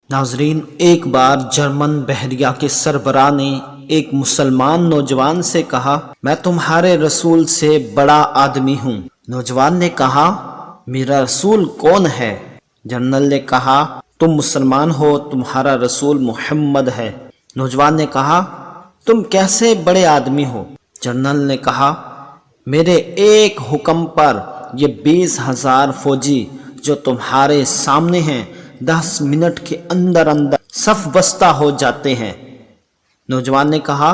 ناظرین، ایک بار جرمن بحریہ کے سربراہ نے ایک مسلمان نوجوان سے کہا، میں تمہارے رسول سے بڑا آدمی ہوں۔ نوجوان نے کہا، میرا رسول کون ہے؟ جنرل نے کہا، تم مسلمان ہو، تمہارا رسول محمد ہے۔ نوجوان نے کہا، تم کیسے بڑے آدمی ہو؟ جنرل نے کہا، میرے ایک حکم پر یہ 20,000 فوجی جو تمہارے سامنے ہیں 10 منٹ کے اندر اندر صف بستہ ہو جاتے ہیں۔ نوجوان نے کہا،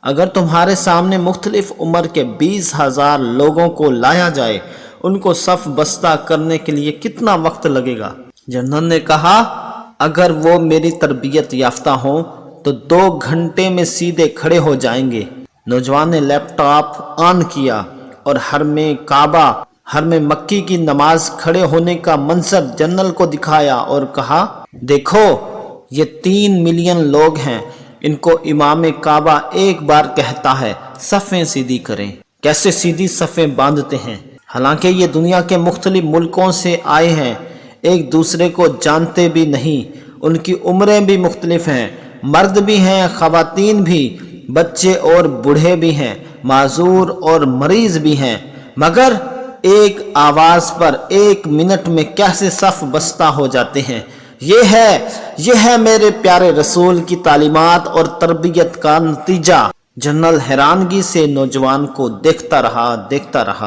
اگر تمہارے سامنے مختلف عمر کے 20,000 لوگوں کو لایا جائے، ان کو صف بستہ کرنے کے لیے کتنا وقت لگے گا؟ جنرل نے کہا، اگر وہ میری تربیت یافتہ ہوں تو 2 گھنٹے میں سیدھے کھڑے ہو جائیں گے۔ نوجوان نے لیپ ٹاپ آن کیا اور حرم کعبہ، حرم مکی کی نماز کھڑے ہونے کا منظر جنرل کو دکھایا اور کہا، دیکھو یہ 3 ملین لوگ ہیں، ان کو امام کعبہ ایک بار کہتا ہے صفیں سیدھی کریں۔ کیسے سیدھی صفیں باندھتے ہیں؟ حالانکہ یہ دنیا کے مختلف ملکوں سے آئے ہیں، ایک دوسرے کو جانتے بھی نہیں، ان کی عمریں بھی مختلف ہیں، مرد بھی ہیں، خواتین بھی، بچے اور بوڑھے بھی ہیں، معذور اور مریض بھی ہیں، مگر ایک آواز پر 1 منٹ میں کیسے صف بستہ ہو جاتے ہیں؟ یہ ہے میرے پیارے رسول کی تعلیمات اور تربیت کا نتیجہ۔ جنرل حیرانگی سے نوجوان کو دیکھتا رہا۔